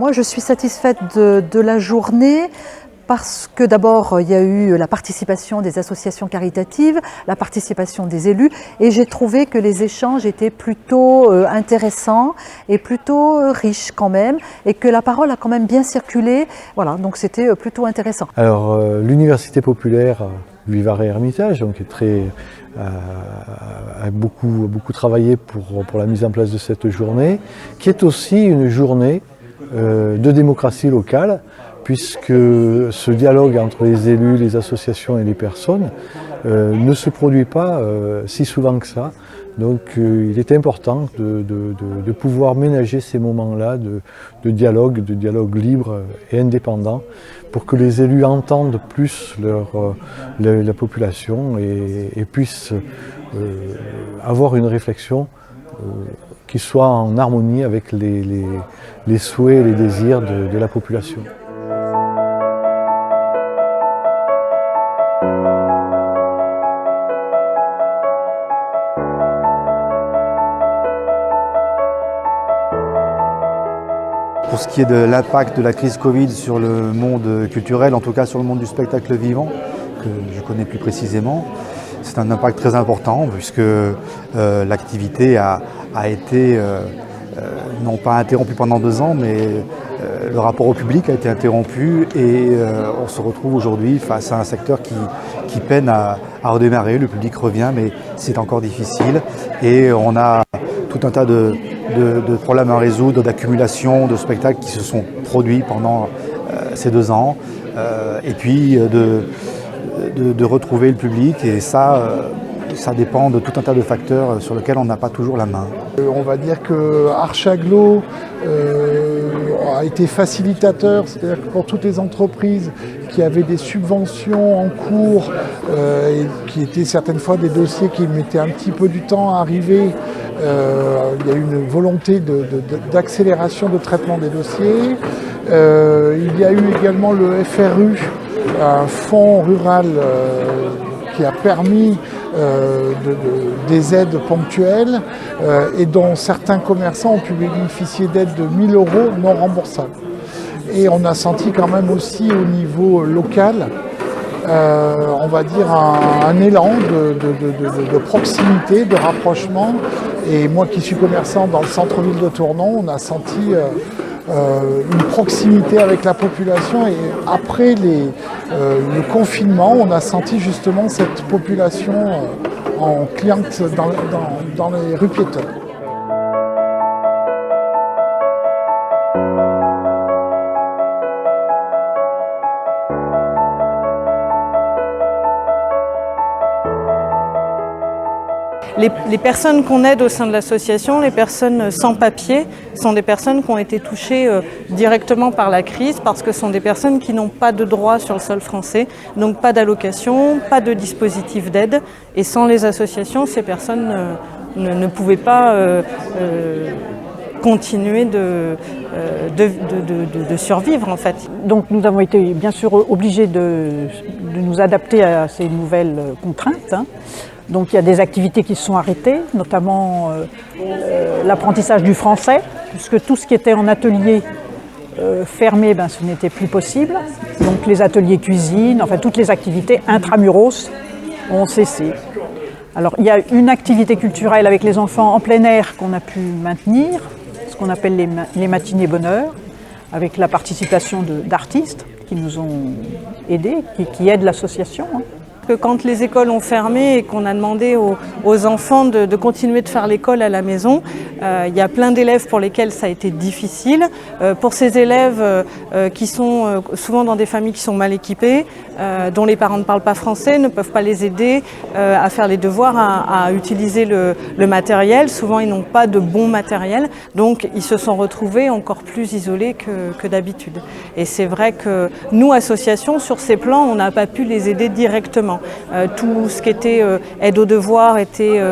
Moi, je suis satisfaite de la journée parce que d'abord, il y a eu la participation des associations caritatives, la participation des élus, et j'ai trouvé que les échanges étaient plutôt intéressants et plutôt riches quand même, et que la parole a quand même bien circulé. Voilà, donc c'était plutôt intéressant. Alors, l'université populaire du Vivarais-Hermitage, donc a beaucoup travaillé pour la mise en place de cette journée, qui est aussi une journée de démocratie locale, puisque ce dialogue entre les élus, les associations et les personnes ne se produit pas si souvent que ça. Donc il est important de pouvoir ménager ces moments-là de dialogue libre et indépendant, pour que les élus entendent plus la population et puissent avoir une réflexion qui soit en harmonie avec les souhaits et les désirs de la population. Pour ce qui est de l'impact de la crise Covid sur le monde culturel, en tout cas sur le monde du spectacle vivant, que je connais plus précisément, c'est un impact très important puisque l'activité a été non pas interrompue pendant 2 ans, mais le rapport au public a été interrompu et on se retrouve aujourd'hui face à un secteur qui peine à redémarrer. Le public revient, mais c'est encore difficile et on a tout un tas de problèmes à résoudre, d'accumulation de spectacles qui se sont produits pendant ces 2 ans, et puis de retrouver le public, et ça dépend de tout un tas de facteurs sur lesquels on n'a pas toujours la main. On va dire que Archaglo a été facilitateur, c'est-à-dire que pour toutes les entreprises qui avaient des subventions en cours, et qui étaient certaines fois des dossiers qui mettaient un petit peu du temps à arriver, il y a eu une volonté d'accélération de traitement des dossiers. Il y a eu également le FRU, un fonds rural qui a permis des aides ponctuelles et dont certains commerçants ont pu bénéficier d'aides de 1 000 € non remboursables. Et on a senti quand même aussi au niveau local, on va dire un élan de proximité, de rapprochement. Et moi qui suis commerçant dans le centre-ville de Tournon, on a senti une proximité avec la population, et après le confinement, on a senti justement cette population en cliente dans les rues piétonnes. Les personnes qu'on aide au sein de l'association, les personnes sans papier, sont des personnes qui ont été touchées directement par la crise, parce que ce sont des personnes qui n'ont pas de droit sur le sol français, donc pas d'allocation, pas de dispositif d'aide, et sans les associations, ces personnes ne pouvaient pas continuer de survivre en fait. Donc nous avons été bien sûr obligés de nous adapter à ces nouvelles contraintes. Donc il y a des activités qui se sont arrêtées, notamment l'apprentissage du français, puisque tout ce qui était en atelier fermé, ce n'était plus possible. Donc les ateliers cuisine, enfin toutes les activités intramuros ont cessé. Alors il y a une activité culturelle avec les enfants en plein air qu'on a pu maintenir, ce qu'on appelle les matinées bonheur, avec la participation d'artistes qui nous ont aidés, qui aident l'association. Que quand les écoles ont fermé et qu'on a demandé aux enfants de continuer de faire l'école à la maison, il y a plein d'élèves pour lesquels ça a été difficile. Pour ces élèves qui sont souvent dans des familles qui sont mal équipées, dont les parents ne parlent pas français, ne peuvent pas les aider à faire les devoirs, à utiliser le matériel. Souvent, ils n'ont pas de bon matériel, donc ils se sont retrouvés encore plus isolés que d'habitude. Et c'est vrai que nous, associations, sur ces plans, on n'a pas pu les aider directement. Tout ce qui était aide aux devoirs était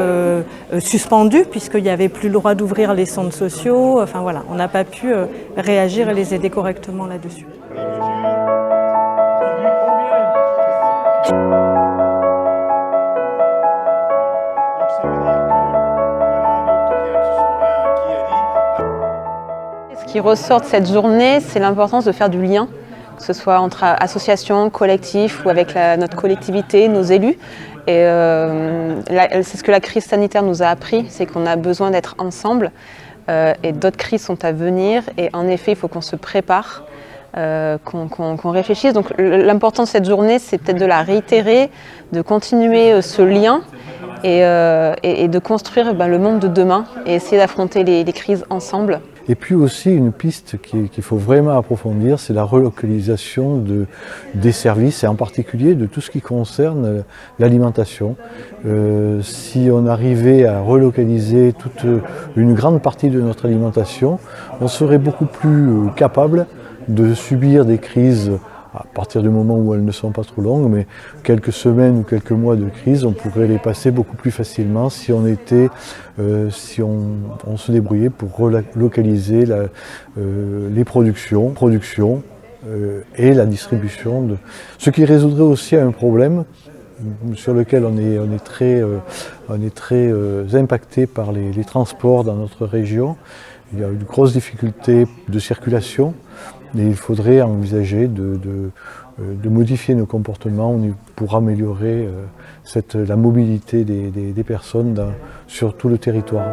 suspendu, puisqu'il n'y avait plus le droit d'ouvrir les centres sociaux. Enfin voilà, on n'a pas pu réagir et les aider correctement là-dessus. Ce qui ressort de cette journée, c'est l'importance de faire du lien, que ce soit entre associations, collectifs ou avec notre collectivité, nos élus. Et c'est ce que la crise sanitaire nous a appris, c'est qu'on a besoin d'être ensemble et d'autres crises sont à venir. Et en effet, il faut qu'on se prépare, qu'on réfléchisse. Donc l'important de cette journée, c'est peut-être de la réitérer, de continuer ce lien et de construire le monde de demain et essayer d'affronter les crises ensemble. Et puis aussi une piste qu'il faut vraiment approfondir, c'est la relocalisation des services et en particulier de tout ce qui concerne l'alimentation. Si on arrivait à relocaliser toute une grande partie de notre alimentation, on serait beaucoup plus capable de subir des crises à partir du moment où elles ne sont pas trop longues, mais quelques semaines ou quelques mois de crise, on pourrait les passer beaucoup plus facilement si on se débrouillait pour relocaliser les productions et la distribution. Ce qui résoudrait aussi un problème sur lequel on est très impacté par les transports dans notre région. Il y a une grosse difficulté de circulation. Et il faudrait envisager de modifier nos comportements pour améliorer la mobilité des personnes sur tout le territoire.